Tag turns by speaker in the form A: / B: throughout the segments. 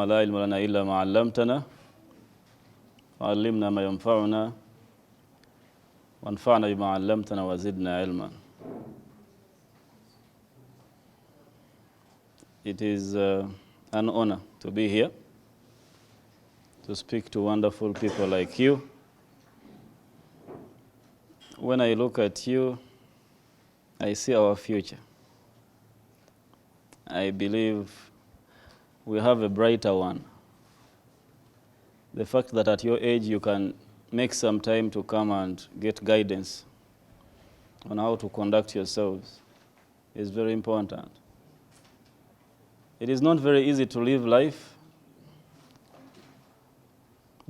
A: لا علم لنا إلا ما علمتنا وعلمنا ما ينفعنا وانفعنا بما علمتنا وزدنا علما. It is an honor to be here to speak to wonderful people like you. When I look at you, I see our future. I believe we have a brighter one. The fact that at your age you can make some time to come and get guidance on how to conduct yourselves is very important. It is not very easy to live life.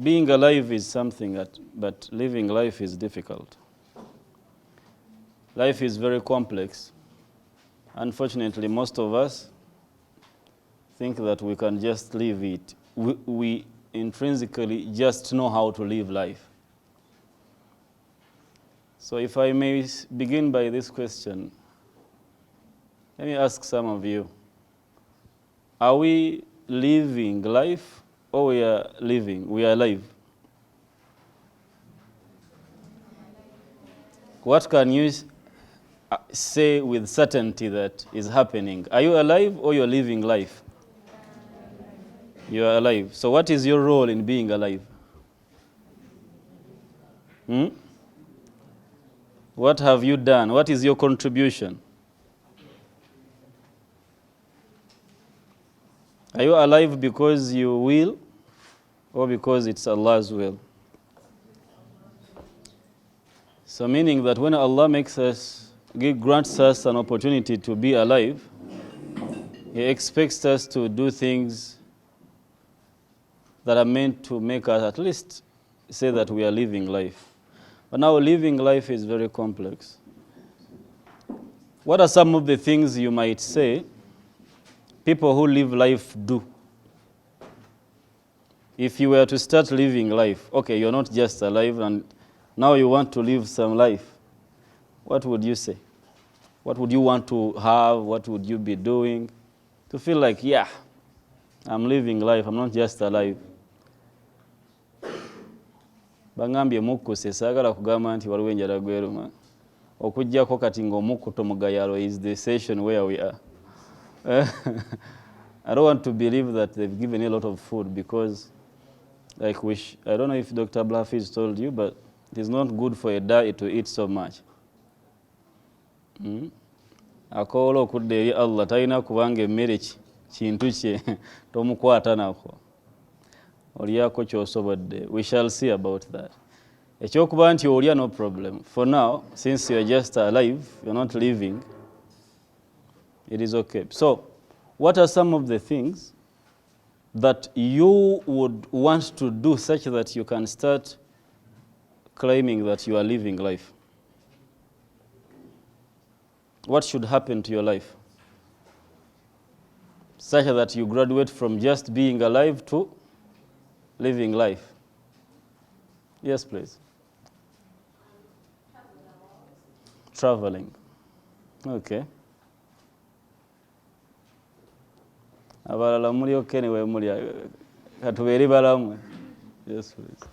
A: Being alive is something, but living life is difficult. Life is very complex. Unfortunately, most of us think that we can just live it. We intrinsically just know how to live life. So if I may begin by this question, let me ask some of you, are we living life or we are alive? What can you say with certainty that is happening? Are you alive or you're living life? You are alive. So what is your role in being alive? What have you done? What is your contribution? Are you alive because you will or because it's Allah's will? So meaning that when Allah grants us an opportunity to be alive, He expects us to do things that are meant to make us at least say that we are living life. But now living life is very complex. What are some of the things you might say people who live life do? If you were to start living life, okay, you're not just alive and now you want to live some life, what would you say? What would you want to have? What would you be doing to feel like, yeah, I'm living life, I'm not just alive? Bangambye mukkuse saagala kugamba nti waliwo enjala gweruma okujjako kati ng'omukkuto mu gayalo is the station where we are. I don't want to believe that they've given you a lot of food because I don't know if Dr. Blafiz told you, but it is not good for a diet to eat so much. Akoola okudda eri Allah talina kubanga emmere kintu kye tomukwata nako. Oliako ky'osobodde. We shall see about that. Ekyokuba nti olya, no problem. For now, since you're just alive, you're not living, it is okay. So, what are some of the things that you would want to do such that you can start claiming that you are living life? What should happen to your life such that you graduate from just being alive to living life? Yes, please. Traveling. Okay. Abalala muli okay we muli katubeeri balamu. Yes, please.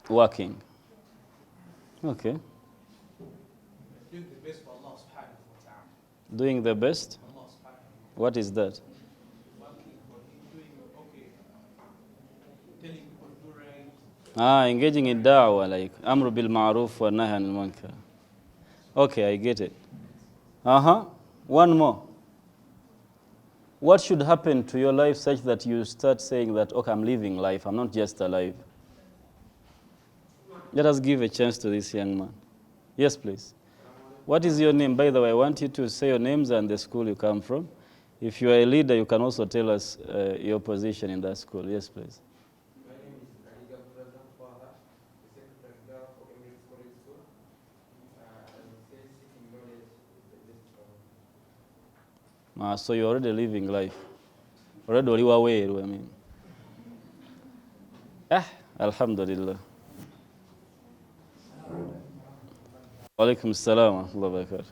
A: Working. Okay.
B: Doing the best for Allah subhanahu wa ta'ala.
A: Doing the best? What is that? Engaging in da'wah, like amru bil ma'ruf wa nahy anil munkar. Okay, I get it. One more. What should happen to your life such that you start saying that, okay, I'm living life, I'm not just alive? Let us give a chance to this young man. Yes, please. What is your name? By the way, I want you to say your names and the school you come from. If you are a leader, you can also tell us your position in that school. Yes, please. So you're already living life. Already oli waweeru, I mean. Alhamdulillah. Wa alaikum assalam wa rahmatullahi wa barakatuh.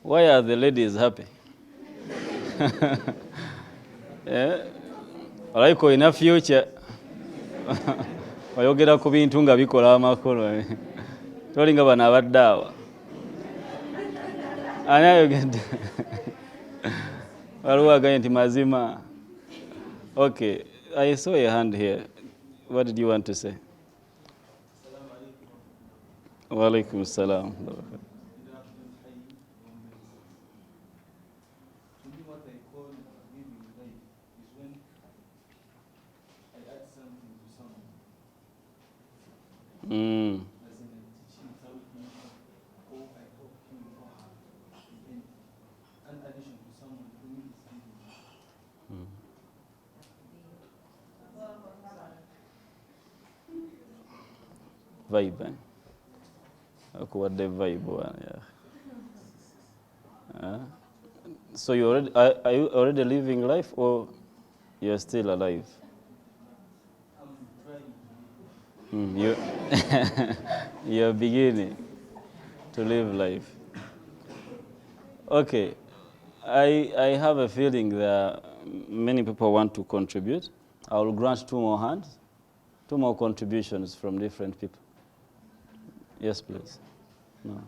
A: Why are the ladies happy? Yeah. Aliko ina future. Oyogera ku bintu nga bikola amakolo. Tolinga bana abaddawa. Ani ayogedde? Waliwo agaye nti mazima. Okay, I saw a hand here. What did you want to say? Wa alaikum salam. Vibe, akuwadde vibe wana. So you already, are you already living life or you're still alive? You're beginning to live life. Okay, I have a feeling that many people want to contribute. I will grant 2 more hands, 2 more contributions from different people. Yes, please. No.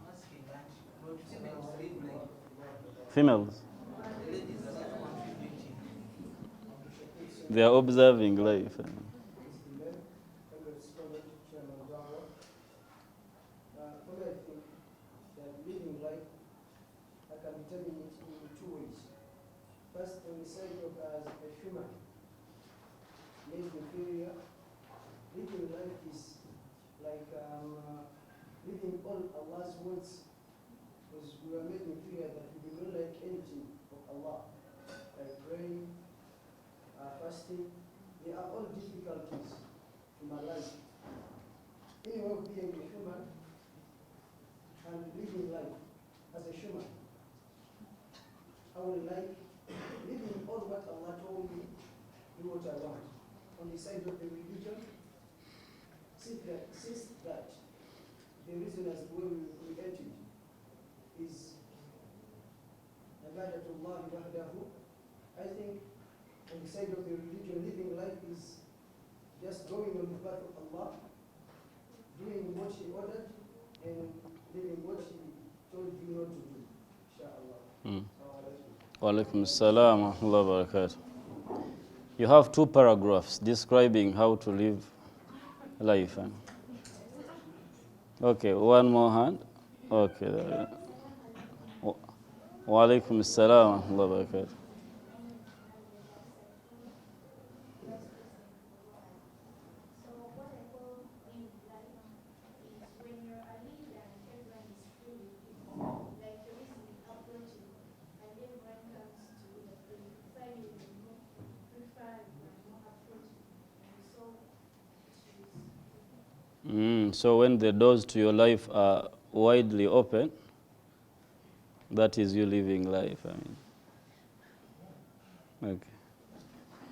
A: Females. They are observing life.
C: Living life, I can determine it in 2 ways. First, on the side of as a human, made inferior, living life is like living all Allah's words, because we are made inferior that we do not like anything of Allah, like praying, fasting. They are all difficulties in my life. Anyway, being a human and living life as a human, I would like living all what Allah told me, do what I want. On the side of the religion, since that the reason as to where we were created is Ibadatullah wahdahu, I think on the side of the religion, living life is just going on the path of Allah, doing what He ordered and living what He told you not to do. Inshallah.
A: Wa alaikum salam wa rahmatullahi wa barakatuh. You have 2 paragraphs describing how to live life. Okay, 1 more hand. Okay. Wa alaikum salam wa rahmatullahi wa barakatuh. So when the doors to your life are widely open, that is you living life. Okay.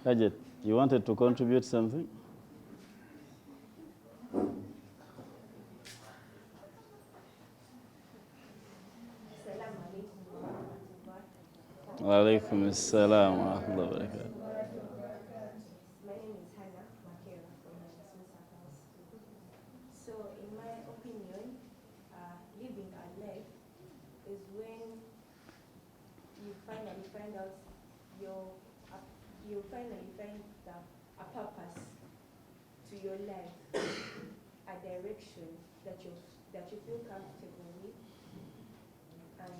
A: Hajat, you wanted to contribute something? Wa alaikum assalam wa rahmatullahi wa barakatuh.
D: You finally find a purpose to your life, a direction that you feel comfortable with, and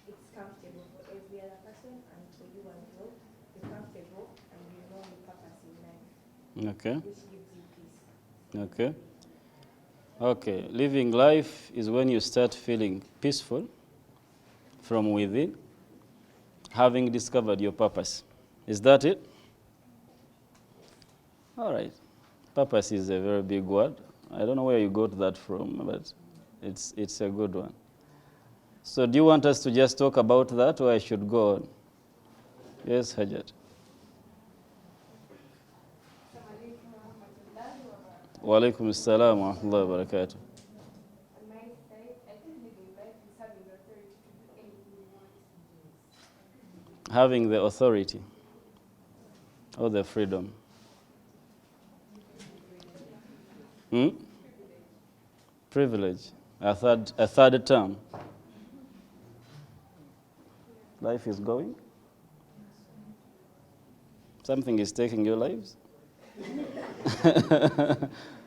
D: it's comfortable for every other person and for you as well. You're comfortable and you know your purpose in life.
A: Okay.
D: Which gives you peace.
A: Okay. Okay. Living life is when you start feeling peaceful from within, having discovered your purpose. Is that it? All right. Purpose is a very big word. I don't know where you got that from, but it's a good one. So do you want us to just talk about that, or I should go on? Yes, Hajat. Wa alaikum assalam wa rahmatullahi wa barakatuh.
D: On my side, I think living life is having the authority to do anything
A: Having the authority or the freedom. Privilege. A third term. Life is going. Something is taking your lives.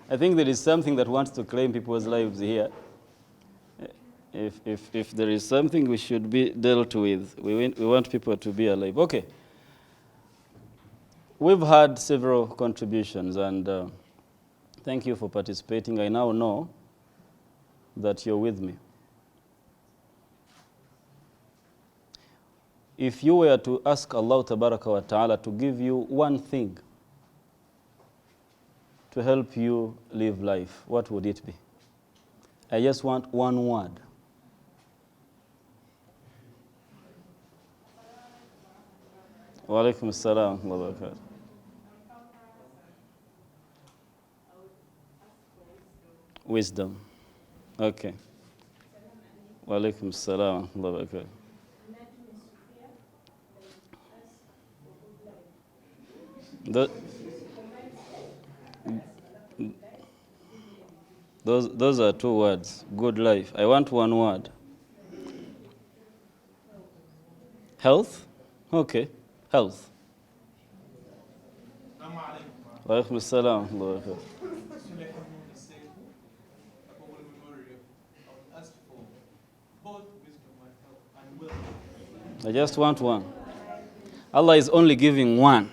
A: I think there is something that wants to claim people's lives here. If there is something we should be dealt with, we want people to be alive. Okay. We've had several contributions, and thank you for participating. I now know that you're with me. If you were to ask Allah Tabaraka wa Ta'ala to give you one thing to help you live life, what would it be? I just want one word. Wa alaikum assalam wa barakatuh. Wisdom. Okay. Wa alaikum assalam wa barakatuh. Those are two words. Good life. I want one word. Health? Okay. Health. Wa alaikum assalam wa barakatuh. I just want one. Allah is only giving one.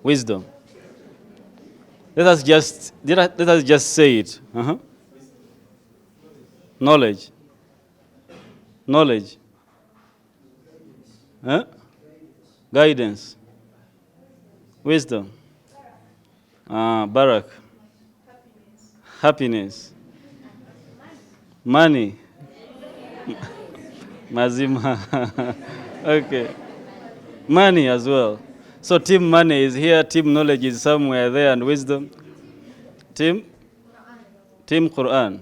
A: Wisdom. Let us just say it. Knowledge. Knowledge. Guidance. Wisdom. Barak. Happiness. Money. Mazima. Okay. Money as well. So team money is here, team knowledge is somewhere there, and wisdom. Team Quran.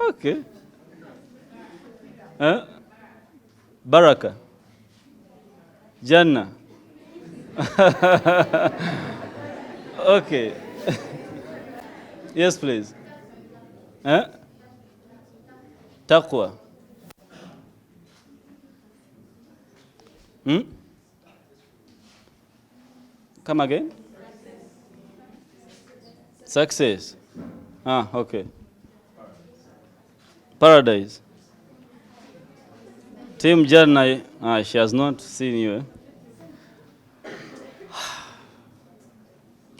A: Okay. Baraka. Jannah. Okay. Yes, please. Taqwa. Come again? Success. Okay. Paradise. Team Jannah, she has not seen you.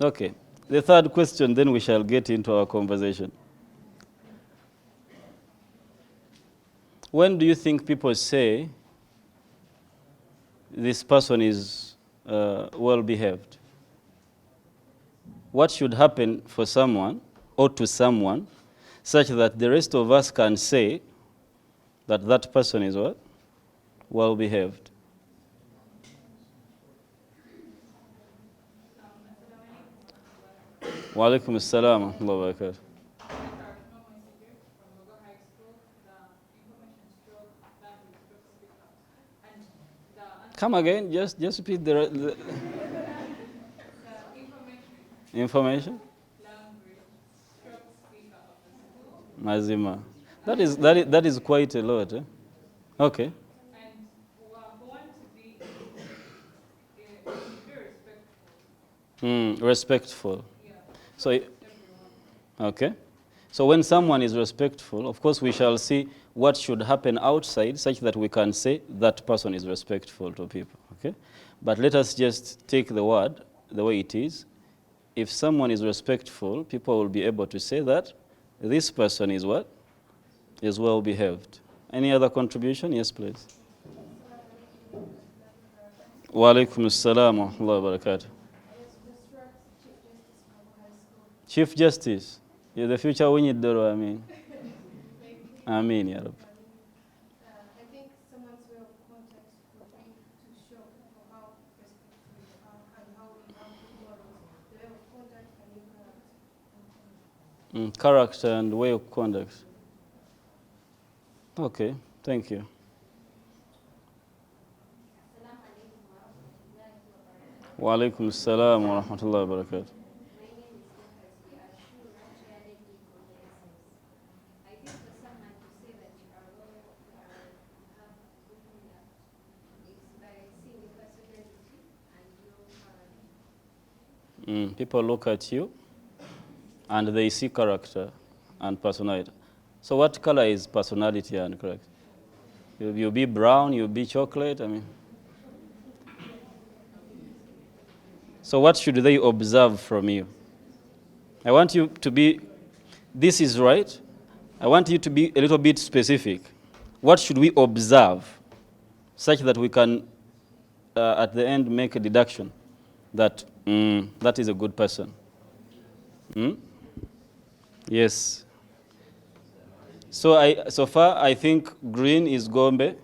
A: Okay. The third question, then we shall get into our conversation. When do you think people say this person is well behaved? What should happen for someone or to someone such that the rest of us can say that that person is what? Well behaved. Wa alaikum assalam wa rahmatullahi wa barakatuh. Come again, just repeat the information. Mazima. That is quite a lot. Okay.
E: And we want to be respectful.
A: Respectful.
E: Yeah.
A: So, okay. So when someone is respectful, of course we shall see what should happen outside such that we can say that person is respectful to people. Okay. But let us just take the word the way it is. If someone is respectful, people will be able to say that this person is what? Is well behaved. Any other contribution? Yes, please. Wa alaikum assalam wa rahmatullahi wa barakatuh. Chief Justice. You're the future winning Doro, I mean. Ameen, Ya Rabbi.
F: I think someone's way of contact would be to show how respectful you are and how you have the way of contact and your character.
A: Character and way of conduct. Okay, Thank you. Wa alaikum assalam wa rahmatullahi wa barakatuh. People look at you and they see character and personality. So what color is personality and character? You'll be brown, you'll be chocolate, I mean. So what should they observe from you? I want you to be, this is right. I want you to be a little bit specific. What should we observe such that we can, at the end, make a deduction that that is a good person? Yes. So far, I think green is Gombe,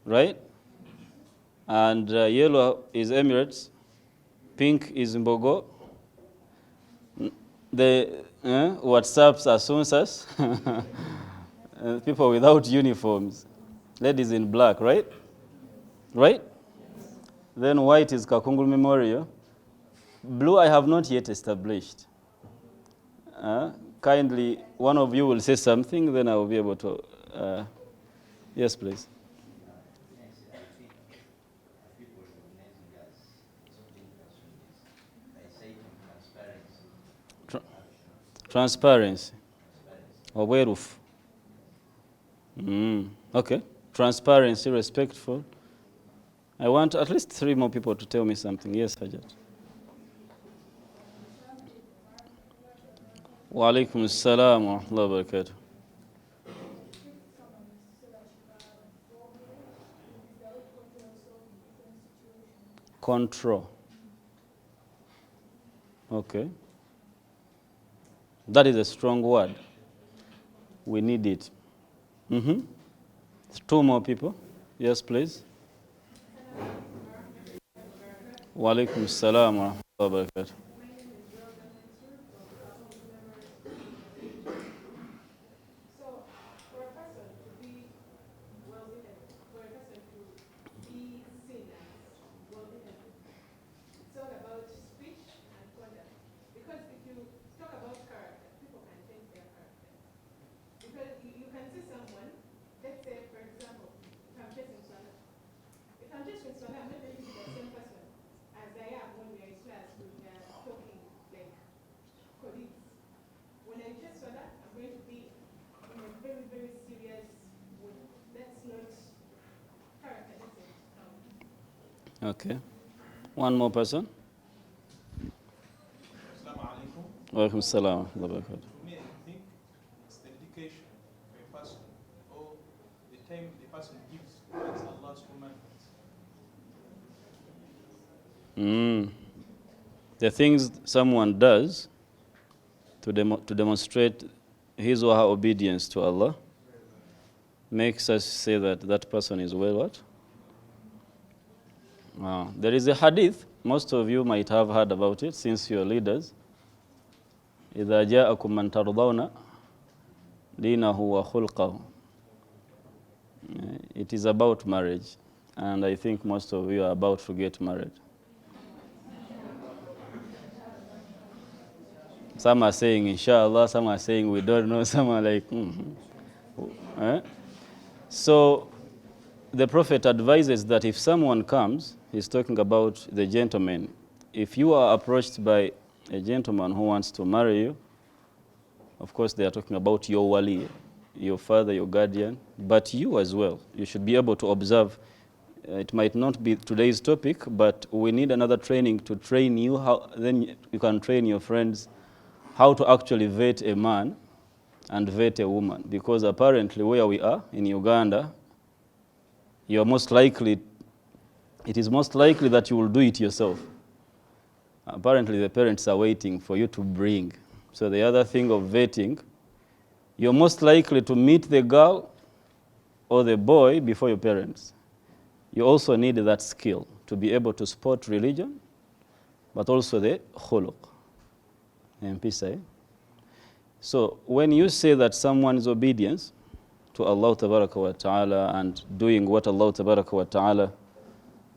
A: right? And yellow is Emirates. Pink is Mbogo. The WhatsApps are Sunsas. People without uniforms. Ladies in black, right? Right? Then white is Kakungul Memorial. Blue I have not yet established. Kindly, one of you will say something, then I will be able to. Yes, please. Transparency. Or weruf. Okay. Transparency, respectful. I want at least 3 more people to tell me something. Yes, Hajat. Wa alaikum assalam wa rahmatullahi wa barakatuh. Control. Okay. That is a strong word. We need it. 2 more people. Yes, please. Wa alaikum assalam wa rahmatullahi wa barakatuh. Okay. 1 more person.
B: Assalamu alaikum.
A: Wa alaikum assalam wa rahmatullahi wa barakatuh.
B: For me, I think it's the dedication of a person or the time the person gives towards Allah's commandments.
A: The things someone does to demonstrate his or her obedience to Allah makes us say that that person is well what? There is a hadith, most of you might have heard about it since you're leaders. إِذَا جَاءَكُمْ مَنْ تَرْضَوْنَ دِينَهُ وَخُلْقَهُ. It is about marriage, and I think most of you are about to get married. Some are saying, inshallah, some are saying, we don't know, some are like, So the Prophet advises that if someone comes, he's talking about the gentleman. If you are approached by a gentleman who wants to marry you, of course they are talking about your wali, your father, your guardian, but you as well. You should be able to observe. It might not be today's topic, but we need another training to train you, how then you can train your friends how to actually vet a man and vet a woman. Because apparently where we are, in Uganda, it is most likely that you will do it yourself. Apparently the parents are waiting for you to bring. So the other thing of vetting, you're most likely to meet the girl or the boy before your parents. You also need that skill to be able to spot religion, but also the khuluq. So when you say that someone's obedience to Allah Tabaraka wa Ta'ala and doing what Allah Tabaraka wa Ta'ala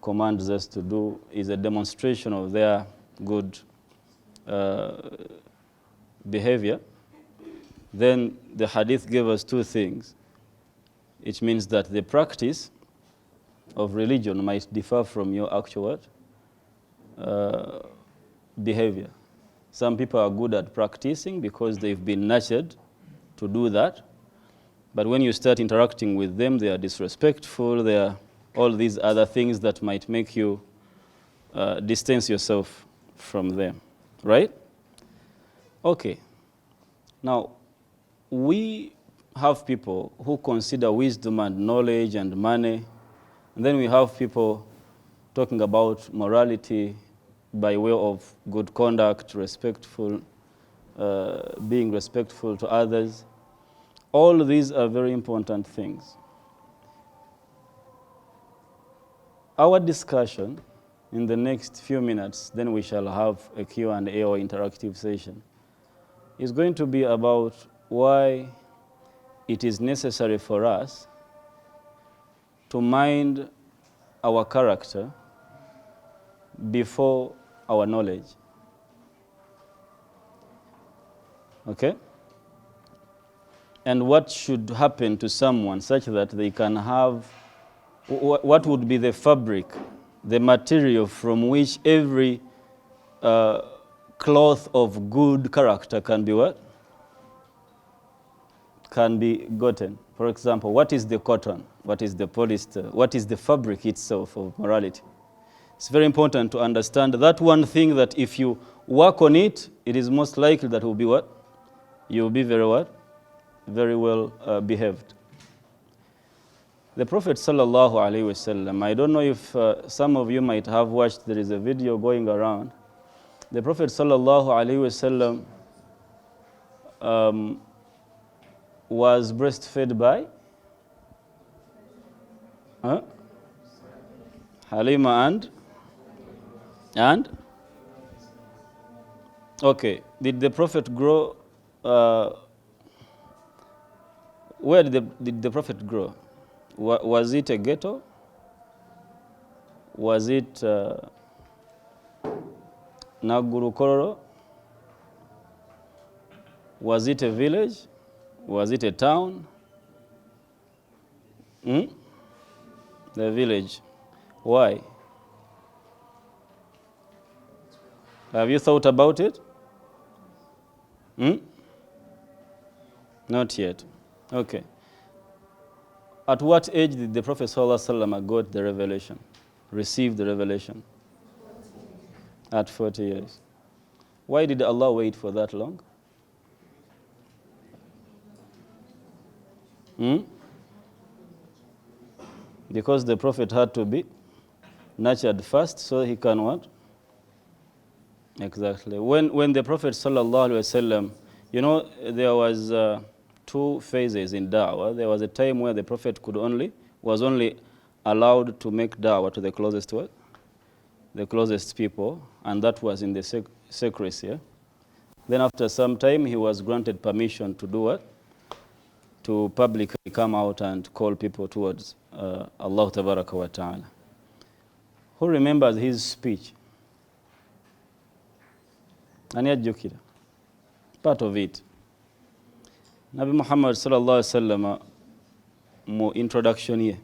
A: commands us to do is a demonstration of their good behavior, then the hadith gave us two things. It means that the practice of religion might differ from your actual behavior. Some people are good at practicing because they've been nurtured to do that. But when you start interacting with them, they are disrespectful, they are all these other things that might make you distance yourself from them, right? Okay. Now, we have people who consider wisdom and knowledge and money, and then we have people talking about morality by way of good conduct, respectful, being respectful to others. All these are very important things. Our discussion in the next few minutes, then we shall have a Q&A or interactive session, is going to be about why it is necessary for us to mind our character before our knowledge. Okay? And what should happen to someone such that they can have, what would be the fabric, the material from which every cloth of good character can be what? Can be gotten. For example, what is the cotton? What is the polyester? What is the fabric itself of morality? It's very important to understand that one thing, that if you work on it, it is most likely that will be what? You will be very what? Very well behaved. The Prophet sallallahu alaihi wasallam, I don't know if some of you might have watched, there is a video going around. The Prophet sallallahu alaihi wasallam was breastfed by Halima and okay, did the Prophet grow? Where did the Prophet grow? Was it a ghetto? Was it Naguru Kororo? Was it a village? Was it a town? The village. Why? Have you thought about it? Not yet. Okay. At what age did the Prophet ﷺ got the revelation, received the revelation? At 40 years. Why did Allah wait for that long? Because the Prophet had to be nurtured first so he can what? Exactly. When the Prophet ﷺ, you know, there was two phases in da'wah. There was a time where the Prophet was only allowed to make da'wah to the closest what? The closest people, and that was in the secrecy. Yeah? Then after some time, he was granted permission to do what? To publicly come out and call people towards Allah Tabaraka wa Ta'ala. Who remembers his speech? Ani ajjukira? Part of it. Nabi Muhammad sallallahu alaihi wasallam mu introduction ye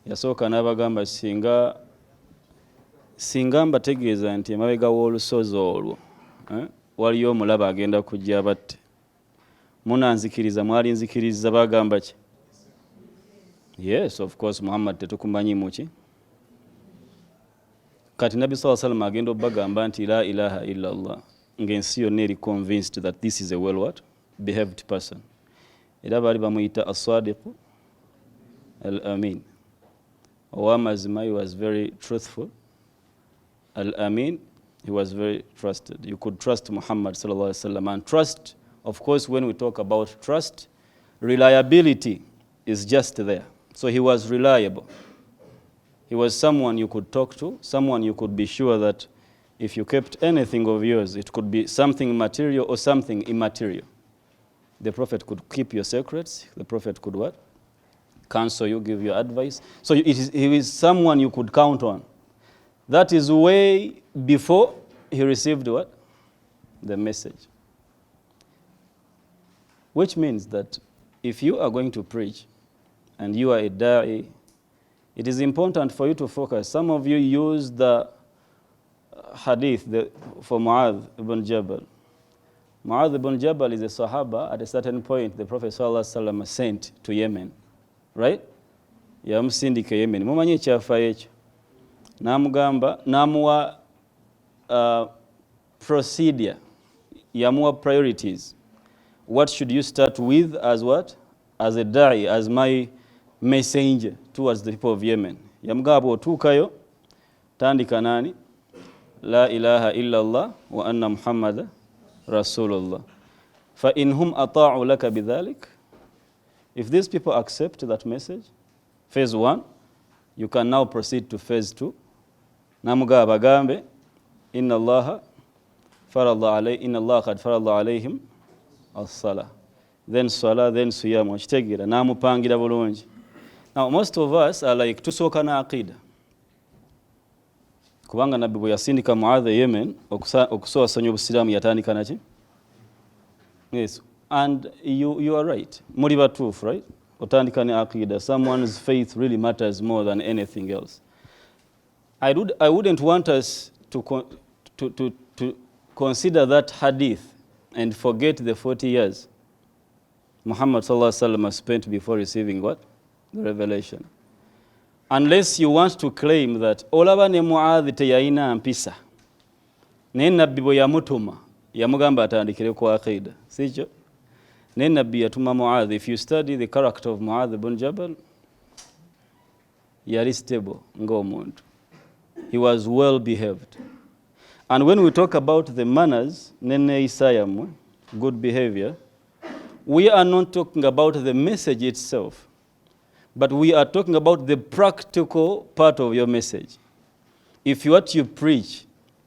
A: yasooka n'abagamba singa mbategeeza nti emabega w'olusozi olwo waliyo omulaba agenda kujja batte, munanzikiriza? Mwali nzikiriza? Bagamba ki? Yes, of course, Muhammad tetukumanyi muki. Kati Nabi sallallahu alaihi wasallam agenda obagamba nti la ilaha illa Allah, ng'ensi yonna eri convinced that this is a well what? Behaved person. Era baali bamuyita as-sadiq al-amin. Owamazima, he was very truthful. Al-amin, he was very trusted. You could trust Muhammad sallallahu alaihi wasallam. And trust, of course, when we talk about trust, reliability is just there. So he was reliable. He was someone you could talk to, someone you could be sure that if you kept anything of yours, it could be something material or something immaterial. The Prophet could keep your secrets. The Prophet could what? Counsel you, give you advice. So he is someone you could count on. That is way before he received what? The message. Which means that if you are going to preach and you are a da'i, it is important for you to focus. Some of you use the hadith for Mu'adh ibn Jabal. Mu'adh ibn Jabal is a Sahaba. At a certain point, the Prophet ﷺ sent to Yemen. Right? Yamusindika Yemen. Mumanyi ekyafa ekyo. Namugamba, namuwa procedure. Yamuwa priorities. What should you start with as what? As a da'i, as my messenger towards the people of Yemen. Yamugamba otuukayo, tandika nani? La ilaha illallah wa anna Muhammada Rasulullah. Fa inhum ata'u laka bidhalik. If these people accept that message, phase 1, you can now proceed to phase 2. Namugamba bagambe, inna Allah qad farada alayhim as-salah. Then salah, then siyam. Okitegeera namupangira bulungi. Now most of us are like tusooka na aqida. Kubanga nabbi bwe yasindika Mu'adh Yemen okusowasanya obusiraamu yatandika naki? Yes. And you are right. Muri batuufu, right? Otandika ne aqida. Someone's faith really matters more than anything else. I wouldn't want us to consider that hadith and forget the 40 years Muhammad sallallahu alaihi wasallam spent before receiving what? The revelation. Unless you want to claim that olaba ne Mu'adh teyayina mpisa. Ne nabbi bwe yamutuma yamugamba atandikire ku aqida. Sikyo? Ne nabbi yatuma Mu'adh. If you study the character of Mu'adh ibn Jabal, yali stable ng'omuntu. He was well behaved. And when we talk about the manners, nene isayamu, good behavior, we are not talking about the message itself, but we are talking about the practical part of your message. If what you preach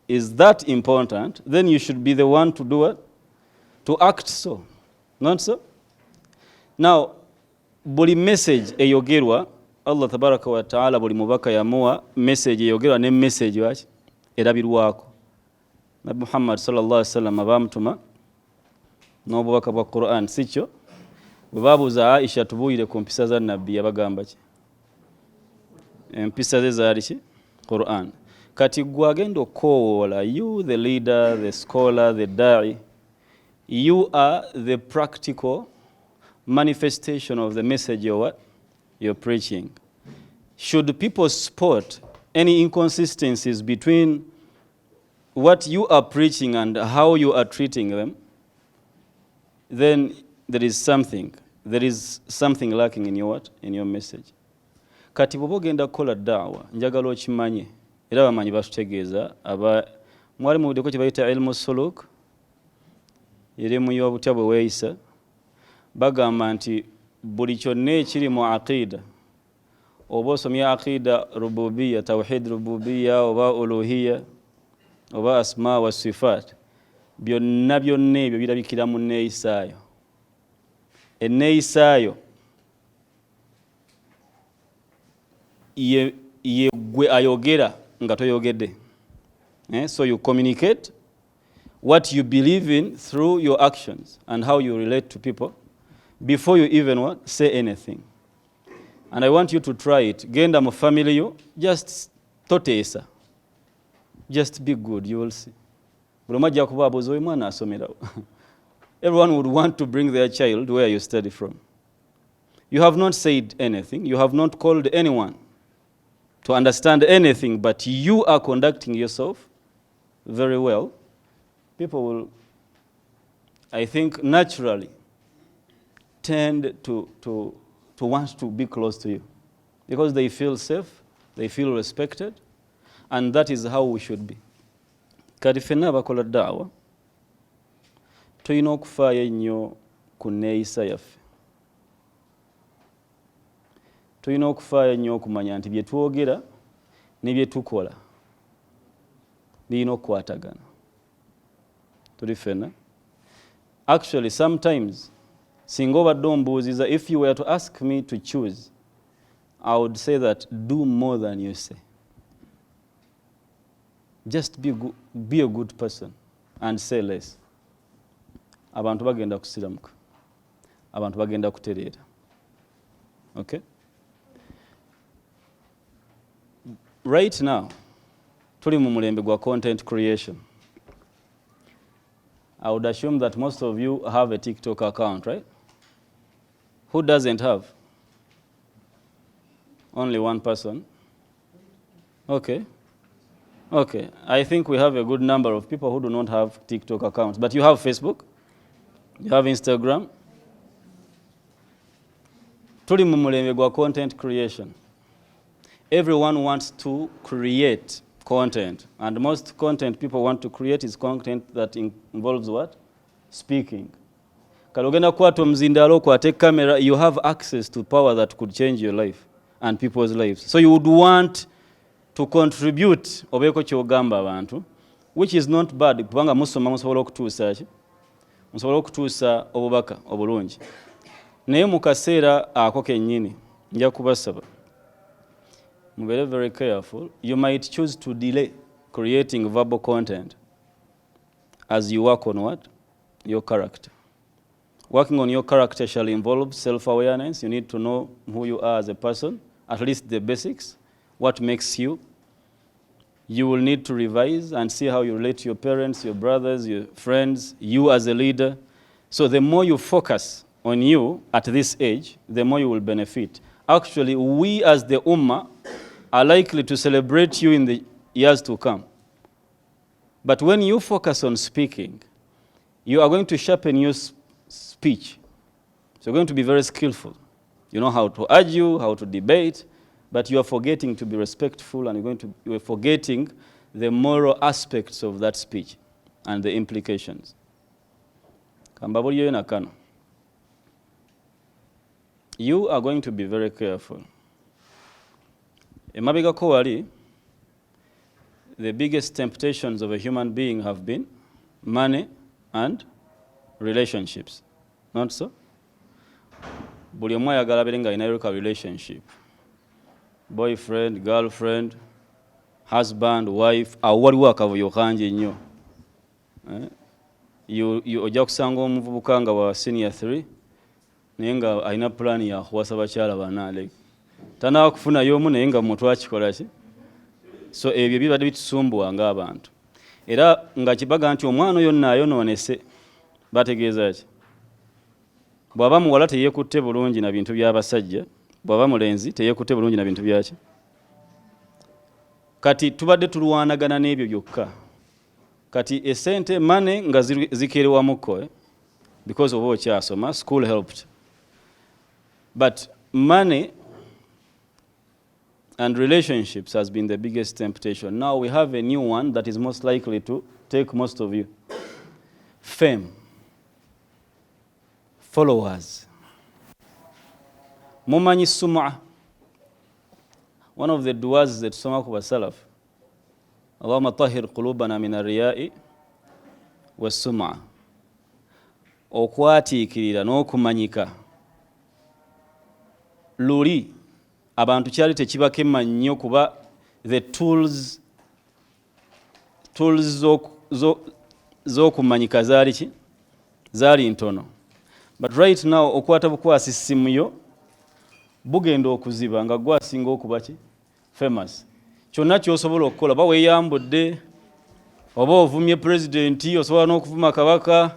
A: is that important, then you should be the one to do what? To act so. Not so? Now, buli message eyogerwa, Allah tabaraka wa ta'ala buli mubaka yamuwa message eyogerwa ne message waki erabirwako. Nabi Muhammad sallallahu alaihi wasallam abamutuma n'obubaka bwa Quran, sikyo? Bwe babuuza Aisha tubuulire ku mpisa za nabbi yabagamba ki? Empisa ze zaali ki? Quran. Kati gwe agenda okowoola, you the leader, the scholar, the da'i, you are the practical manifestation of the message you're preaching. Should people spot any inconsistencies between what you are preaching and how you are treating them, then there is something lacking in your message. Kati bw'oba ogenda kukola da'wa, njagala okimanye era bamanyi batutegeeza mwali muwuddeko kye bayita ilmu suluk, erimu y'obutya bwe weeyisa, bagamba nti buli kyonna ekiri mu aqida, oba osomya aqida rububiya, tawhid rububiya, oba uluhiya, oba asma wa sifat, byonna ebyo birabikira mu nneeyisaayo. Enneeyisaayo ye gwe ayogera nga toyogedde. So you communicate what you believe in through your actions and how you relate to people before you even say anything. And I want you to try it. Genda mu family yo, just toteesa. Just be good, you will see. Bulomajja kubabuuza oyo mwana asomerawo. Everyone would want to bring their child where you study from. You have not said anything. You have not called anyone to understand anything, but you are conducting yourself very well. People will, I think, naturally tend to want to be close to you because they feel safe, they feel respected, and that is how we should be. Kati ffenna abakola da'wa tulina okufaayo ennyo ku nneeyisa yaffe. Tulina okufaayo ennyo okumanya nti bye twogera ne bye tukola birina okukwatagana. Tuli ffenna. Actually, sometimes singa obadde ombuuziza, if you were to ask me to choose, I would say that do more than you say. Just be a good person and say less. Abantu bagenda kusiramuka. Abantu bagenda kutereera. Okay? Right now, tuli mu mulembe gwa content creation. I would assume that most of you have a TikTok account, right? Who doesn't have? Only one person? Okay. Okay. I think we have a good number of people who do not have TikTok accounts. But you have Facebook? You have Instagram? Tuli mu mulembe gwa content creation. Everyone wants to create content. And most content people want to create is content that involves what? Speaking. Kalogenda kwata omuzindalo kwate camera, you have access to power that could change your life and people's lives. So you would want to contribute obeko kyogamba abantu, which is not bad kubanga musoma musobola okutuusa ki? Musobola okutuusa obubaka obulungi. Naye mu kaseera ako kennyini nja kubasaba mubeere very careful. You might choose to delay creating verbal content as you work on what? Your character. Working on your character shall involve self-awareness. You need to know who you are as a person, at least the basics, what makes you. You will need to revise and see how you relate to your parents, your brothers, your friends, you as a leader. So the more you focus on you at this age, the more you will benefit. Actually, we as the Ummah are likely to celebrate you in the years to come. But when you focus on speaking, you are going to sharpen your speech. So you're going to be very skillful. You know how to argue, how to debate, but you are forgetting to be respectful, and you are forgetting the moral aspects of that speech and the implications. You are going to be very careful. Emabegako wali, the biggest temptations of a human being have been money and relationships. Not so? Buli omu ayagala abeere nga alina a relationship. Boyfriend, girlfriend, husband, wife, awo waliwo akavuyo kangi nnyo. Ojja kusanga omuvubuka nga wa senior 3 naye nga alina plan ya kuwasa bakyala bana. Tanakufuna omu naye nga muntu akikola ki? So ebyo bibadde bitusumbuwa ng'abantu. Era nga kibaga nti omwana oyo nno ayonoonese. Bategeeza ki? Bw'aba muwala teyeekutte bulungi na bintu by'abasajja, bw'aba mulenzi teyeekutte bulungi na bintu byaki. Kati tubadde tulwanagana n'ebyo byokka. Kati esente money nga zikeerewamukko, because oba okyasoma, school helped. But money and relationships has been the biggest temptation. Now we have a new one that is most likely to take most of you. Fame. Followers. Mumanyi sum'a. One of the du'as that tusoma ku basalaf. Allahumma tahhir qulubana min ar-riya'i was-sum'a. Okwatiikirira n'okumanyika. Luli abantu kyali tekibakema nnyo kuba the tools z'okumanyika zaali ki? Zaali ntono. But right now okwata bukwasi ssimu yo bugenda okuziba nga gwasinga okuba ki? Famous. Kyonna ky'osobola okukola ba weeyambudde oba ovumye pulezidenti, osobola n'okuvuma kabaka,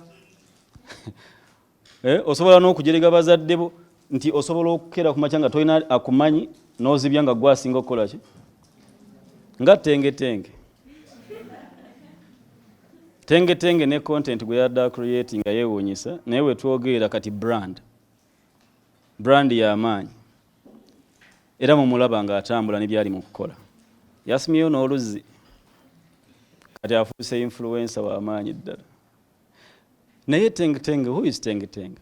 A: osobola n'okujerega bazadde bo, nti osobola okukeera ku makya nga tolina akumanyi n'ozibya nga gwasinga okukola ki? Nga tengetenge. Tengetenge ne content gwe yadda creating nga yeewuunyisa, naye we twogerera kati brand y'amaanyi. Era mumulaba nga atambula ne byali mu kukola. Yasimyeyo n'oluzzi. Kati afuuse influencer w'amaanyi ddala. Naye tengetenge, who is tengetenge?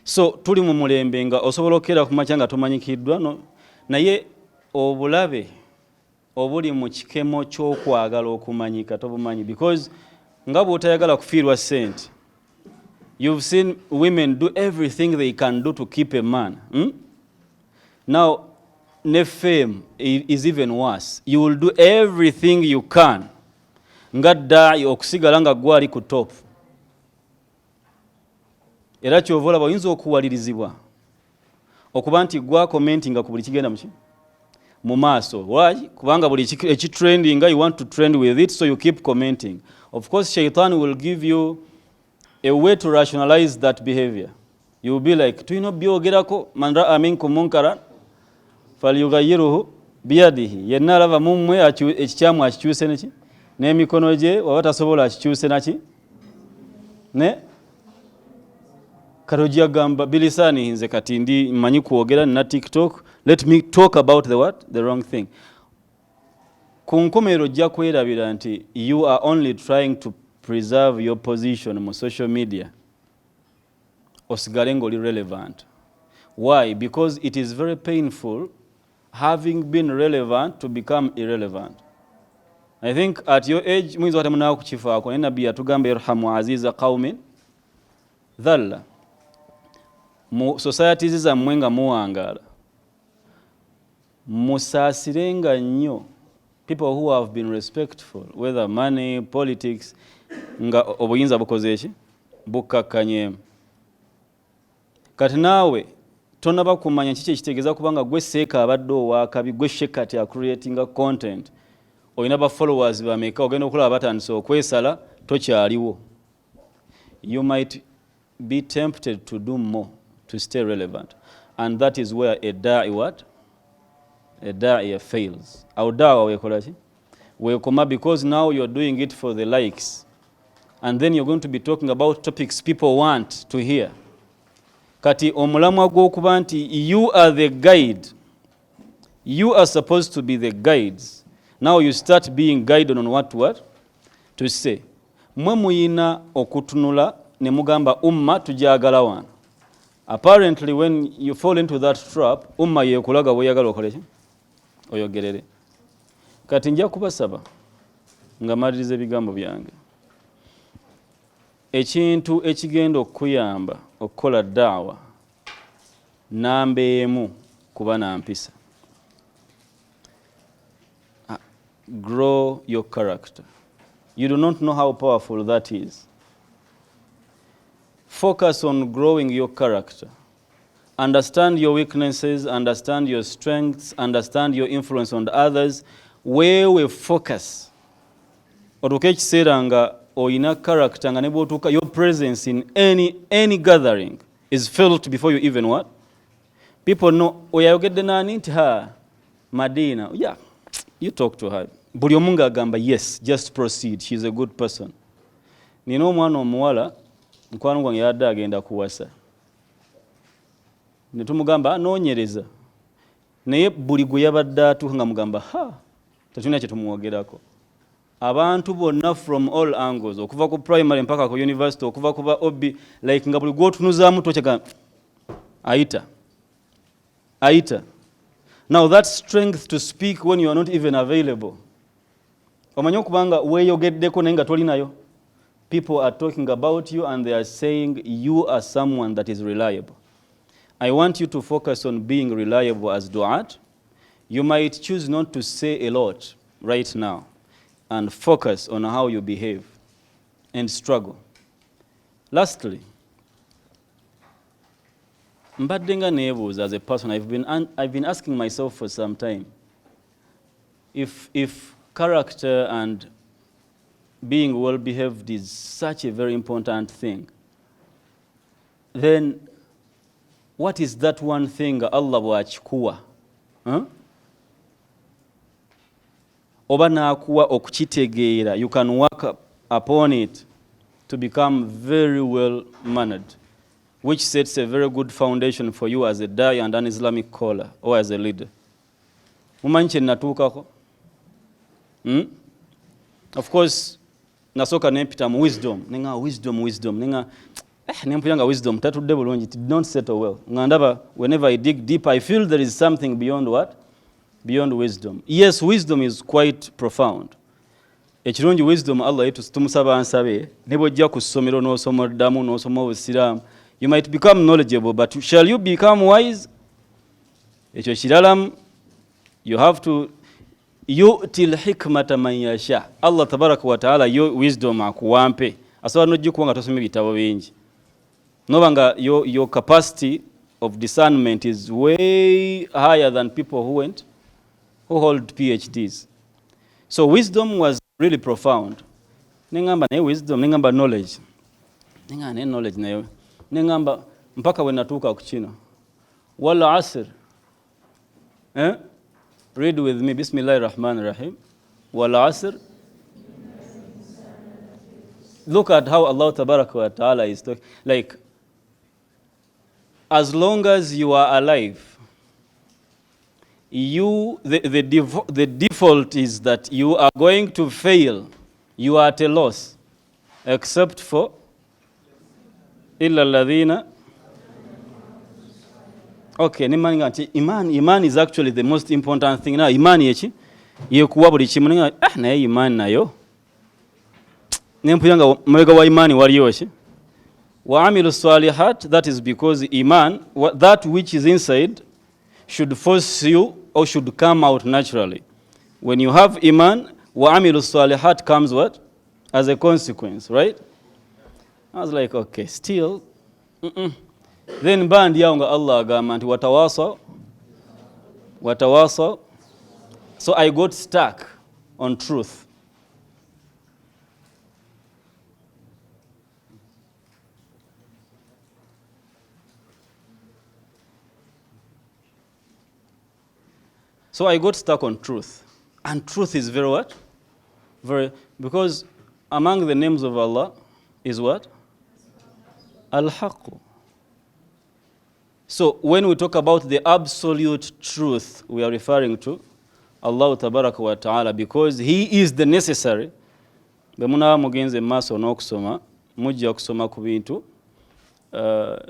A: So tuli mu mulembe nga osobola okukeera ku makya nga tomanyikiddwa, no? Naye obulabe obuli mu kikemo ky'okwagala okumanyika tobumanyi, because nga bw'otayagala kufiirwa ssente. You've seen women do everything they can do to keep a man. Now, ne fame is even worse. You will do everything you can nga ddaai okusigala nga gwali ku top. Era kyova olaba oyinza okuwalirizibwa okuba nti gwa commentinga ku buli kigenda mu maaso. Why? Kubanga buli ekitrendinga you want to trend with it, so you keep commenting. Of course, shaitan will give you a way to rationalize that behavior. You will be like, tuyina byogerako man ra'a minkum munkaran falyughayyiruhu biyadihi. Yenna alaba mumwe ekikyamu akikyuse neki n'emikono gye, waba tasobola akikyuse naki ne Karojia gamba bilisani nze kati ndi mmanyi kwogera na TikTok. Let me talk about the wrong thing. Ku nkomerero ojja kwerabira nti you are only trying to preserve your position mu social media osigale ng'oli relevant. Why? Because it is very painful having been relevant to become irrelevant. I think at your age mwizo hata mnao kuchifaako ne nabbi atugamba irhamu aziza qaumin dhalla. Mu societies zammwe nga muwangala musaasirenga nnyo people who have been respectful, whether money, politics, nga obuyinza bukoze eki bukkakkanyemu. Kati naawe tonaba kumanya kiki ekitegeeza kubanga gwe seeka abadde owaakabi, gwe shekati acreatinga content, olina ba followers bameka, ogenda okulaba batandise okwesala, tokyaliwo. You might be tempted to do more to stay relevant, and that is where a da'i fails. Au dawa wekola ki wekoma, because now you're doing it for the likes, and then you're going to be talking about topics people want to hear. Kati omulamwa gw'okuba nti you are the guide, you are supposed to be the guides. Now you start being guided on what to say. Mwe muyina okutunula ne mugamba umma tujagala wana. Apparently when you fall into that trap, umma yekulaga bweyagala okoleki oyogerere. Kati nja kubasaba nga maliriza ebigambo byange. Ekintu ekigenda okuyamba okukola daawa namba emu kuba na mpisa. Grow your character. You do not know how powerful that is. Focus on growing your character. Understand your weaknesses, understand your strengths, understand your influence on others. Wewe focus. Otuke ekiseera nga oyina character nga ne bw'otuuka, your presence in any gathering is felt before you even what? People know, oyayogedde nani nti Madina. Yeah, you talk to her. Buli omu ng'agamba yes, just proceed, she's a good person. Nina omwana omuwala mukwano gwange yadde agenda kuwasa. Ne tumugamba noonyereza. Naye buli gwe yabadde atuuka nga mugamba tetulina kye tumwogerako. Abantu bonna from all angles, okuva ku primary mpaka ku university, okuva ku ba OB, like nga buli gw'otunuzaamu tokyagamba ayita. Now that strength to speak when you are not even available. Omanyi okubanga weeyogeddeko naye nga tolinayo. People are talking about you and they are saying you are someone that is reliable. I want you to focus on being reliable as du'at. You might choose not to say a lot right now and focus on how you behave and struggle. Lastly, mbadde nga neebuuza as a person, I've been asking myself for some time, if character and being well behaved is such a very important thing, then what is that one thing Allah bw'akikuwa oba n'akuwa okukitegeera, you can work upon it to become very well mannered, which sets a very good foundation for you as a da'i and an Islamic caller or as a leader. Mumanyi kye natuukako? Of course, nasooka nempita mu wisdom, nenga wisdom, nenga nempuyanga wisdom tatudde bulungi, it did not settle well. Nga ndaba whenever I dig deep, I feel there is something beyond what? Beyond wisdom. Yes, wisdom is quite profound. ekirungi wisdom Allah tumusaba nsabe ne bw'ojja ku ssomero n'osoma oddamu n'osoma obusiraamu you might become knowledgeable but shall you become wise ekyo kiralamu you have to yu'ti lhikmata man yasha Allah tabaraka wa taala yo wisdom akuwampe asobola n'ogikuwa nga tosoma ebitabo bingi noba nga your capacity of discernment is way higher than people who hold PhDs. So wisdom was really profound. Nengamba naye wisdom, nengamba knowledge. Nengamba naye knowledge naye. Nengamba mpaka we natuuka ku kino. Wal asr. Read with me. Bismillahir Rahmanir Rahim. Wal asr. Look at how Allah Tabaraka wa Ta'ala is talking. Like, as long as you are alive, the default is that you are going to fail. You are at a loss, except for illa alladhina. Okay, iman is actually the most important thing. Now, iman yechi yekuwa buli kimu naye iman nayo nempuyanga mabega wa imani waliyo ki wa amilu salihat, that is because iman, that which is inside should force you or should come out naturally. When you have iman, wa amilu salihat comes what? As a consequence, right? I was like, okay, still. Then band yaunga Allah agamba nti watawasa. So I got stuck on truth. So I got stuck on truth. And truth is very what? Because among the names of Allah is what? Al-Haqq. So when we talk about the absolute truth, we are referring to Allah Tabaraka wa Ta'ala, because He is the necessary. Bemuna mugenze maso n'okusoma, mujja kusoma ku bintu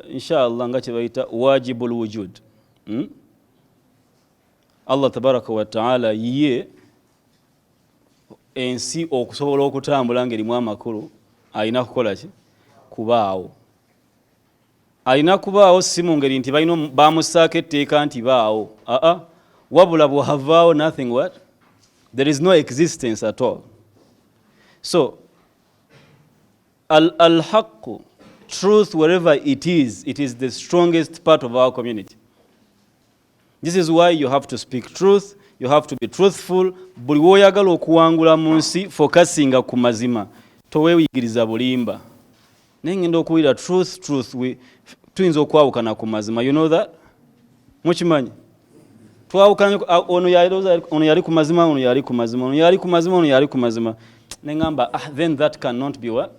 A: inshallah nga kyebayita wajibul wujud. Allah Tabaraka wa Ta'ala ye ensi okusobola okutambula ng'erimu amakulu alina kukola ki? Kubaawo. Alina kubaawo si mu ngeri nti balina bamusaako etteeka nti baawo. Wabula bw'havaawo nothing what? There is no existence at all. So, al-haqq, truth, wherever it is the strongest part of our community. This is why you have to speak truth, you have to be truthful. Buli woyagala okuwangula mu nsi focusinga ku mazima. Toweeyigiriza bulimba. Nengenda okuwulira truth, tuyinza okwawukana ku mazima. You know that? Mukimanyi? Twawukana ono yali ku mazima, ono yali ku mazima, ono yali ku mazima, ono yali ku mazima. Nengamba, then that cannot be what?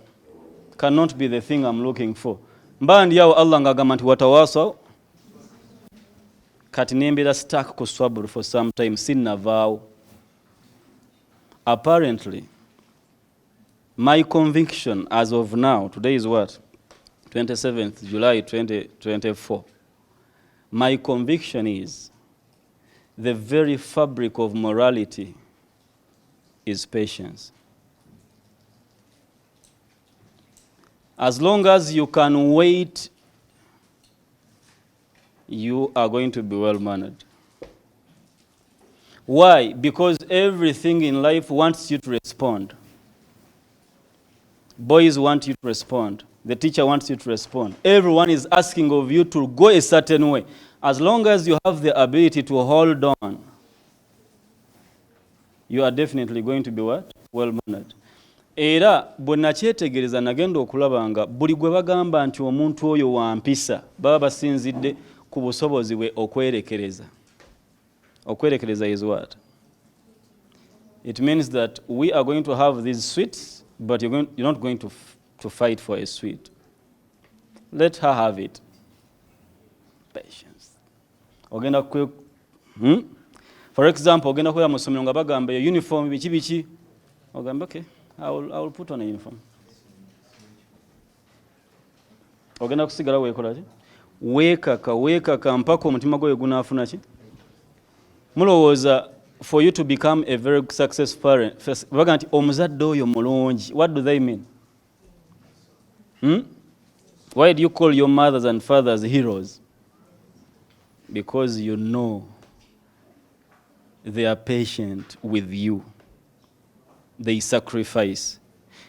A: Cannot be the thing I'm looking for. Mba ndiyawo Allah ngagamba nti watawasa. Kati nembera stuck ku swabru for some time, sinnavaawo. Apparently, my conviction as of now, today is what? 27th July 2024. My conviction is the very fabric of morality is patience. As long as you can wait, you are going to be well mannered. Why? Because everything in life wants you to respond. Boys want you to respond. The teacher wants you to respond. Everyone is asking of you to go a certain way. As long as you have the ability to hold on, you are definitely going to be what? Well mannered. Era bwe nakyetegereza nagenda okulaba nga buli gwe bagamba nti omuntu oyo wampisa baba basinzidde ku busobozi bwe okwerekereza. Okwerekereza is what? It means that we are going to have these sweets, but you're not going to fight for a sweet. Let her have it. Patience. Ogenda for example, ogenda kwera mu ssomero nga bagamba uniform biki. Ogamba okay, I will put on a uniform. Ogenda kusigala weekola ki? Weekaka mpaka omutima gwe gunaafuna ki? Mulowooza for you to become a very successful parent, baga nti omuzadde oyo mulungi, what do they mean? Why do you call your mothers and fathers heroes? Because you know they are patient with you. They sacrifice.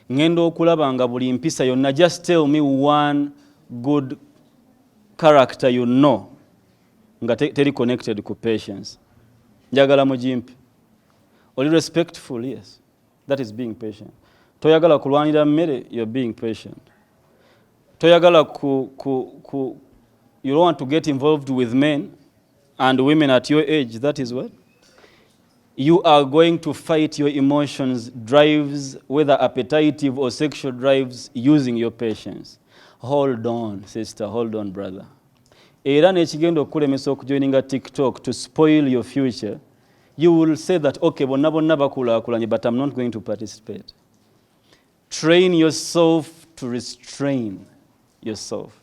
A: Ngendo okulaba nga buli mpisa yonna, just tell me one good character you know nga teri connected ku patience. Njagala mujimpi. Oli respectful, yes. That is being patient. Toyagala kulwanira mmere, you're being patient. Toyagala you don't want to get involved with men and women at your age, that is what? You are going to fight your emotions, drives, whether appetitive or sexual drives, using your patience. Hold on, sister, hold on, brother. Era n'ekigenda okulemesa okujoininga TikTok to spoil your future, you will say that, okay, bonna bakulaakulanye, but I'm not going to participate. Train yourself to restrain yourself.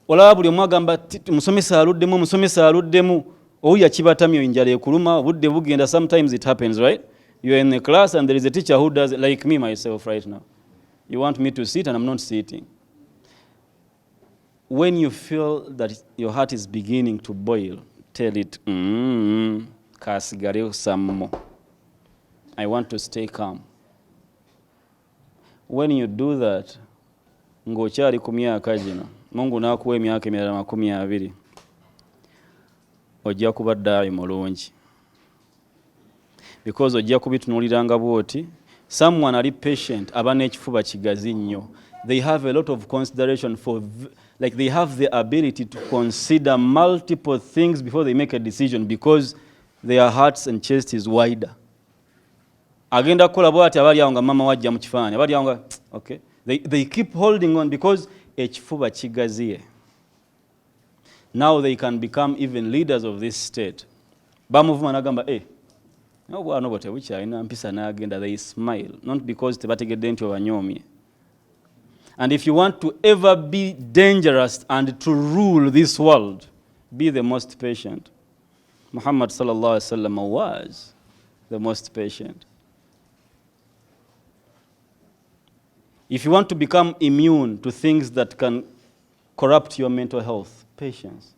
A: Olaba buli omu agamba musomesa aluddemu, oya kibatamyo enjala ekuluma, obudde bugenda. Sometimes it happens, right? You are in the class and there is a teacher who does, like me myself right now. You want me to sit and I'm not sitting. When you feel that your heart is beginning to boil, tell it, kasigare some more. I want to stay calm. When you do that, ng'okyali ku myaka gino, Mungu n'akuwa emyaka emirala 20, ojja kuba ddaayi mulungi. Because ojja kubitunuuliranga bw'oti, someone ali patient aba n'ekifuba kigazi nnyo. They have a lot of consideration for, like they have the ability to consider multiple things before they make a decision because their hearts and chest is wider. Agenda kukola bw'ati abali awo nga mama wajja mu kifaananyi, abali awo nga okay. They keep holding on because ekifuba kigaziye. Now they can become even leaders of this state. Bamuvuma n'agamba, n'obwana bwo tebukyalina mpisa n'agenda. They smile, not because tebategedde nti obanyoomye. And if you want to ever be dangerous and to rule this world, be the most patient. Muhammad sallallahu alaihi wasallam was the most patient. If you want to become immune to things that can corrupt your mental health, patience.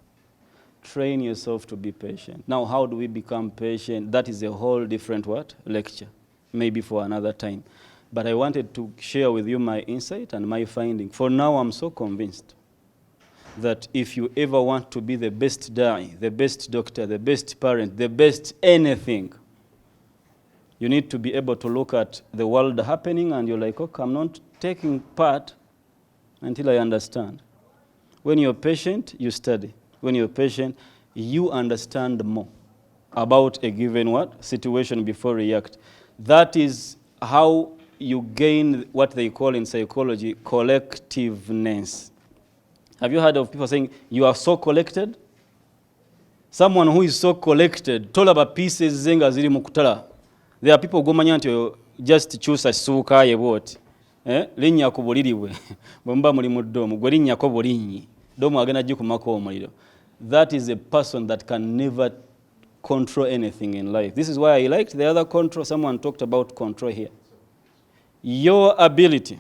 A: Train yourself to be patient. Now, how do we become patient? That is a whole different lecture, maybe for another time. But I wanted to share with you my insight and my finding. For now, I'm so convinced that if you ever want to be the best da'i, the best doctor, the best parent, the best anything, you need to be able to look at the world happening and you're like, okay, I'm not taking part until I understand. When you're patient, you study. When you're patient, you understand more about a given situation before react. That is how you gain what they call in psychology collectiveness. Have you heard of people saying, you are so collected? Someone who is so collected, tolaba pieces zenga ziri mukutala. There are people who go just choose a suka ye boti. Linnya ku buliri bwe bwe mba muli mu ddomu gwe linnya ko bulinyi ddomu agenda gikumako omuliro. That is a person that can never control anything in life. This is why I liked the other control. Someone talked about control here. Your ability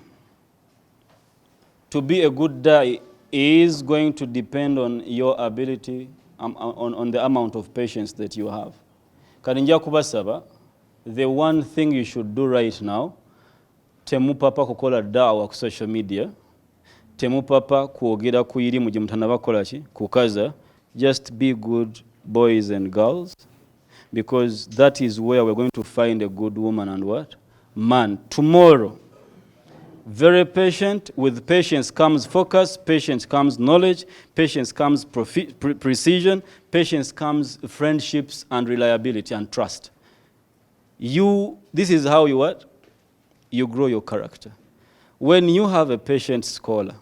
A: to be a good da'i is going to depend on your ability, on the amount of patience that you have. Kaninja kubasaba, the one thing you should do right now, temupapa kukola dawa ku social media, temupapa kuogera kuyiri mu jimutana bakola ki kukaza. Just be good boys and girls, because that is where we're going to find a good woman and man tomorrow. Very patient. With patience comes focus, patience comes knowledge, patience comes precision, patience comes friendships and reliability and trust. This is how you grow your character. When you have a patient scholar,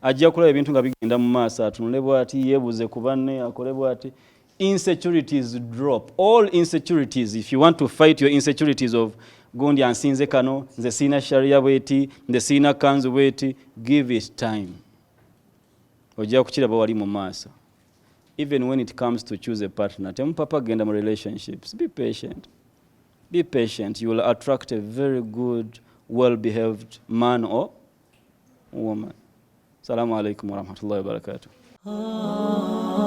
A: ajja kulaba ebintu nga bigenda mu maaso, atunule bw'ati, yeebuze ku banne, akole bw'ati, insecurities drop. All insecurities, if you want to fight your insecurities of gundi ansinze kano, nze sina sharia bweti, nze sina kanzu bweti, give it time. Ojja kukiraba wali mu maaso. even when it comes to choose a partner, temupapa genda mu relationships, be patient. Be patient. You will attract a very good, well-behaved man or woman. Assalamu alaikum wa rahmatullahi wa barakatuh.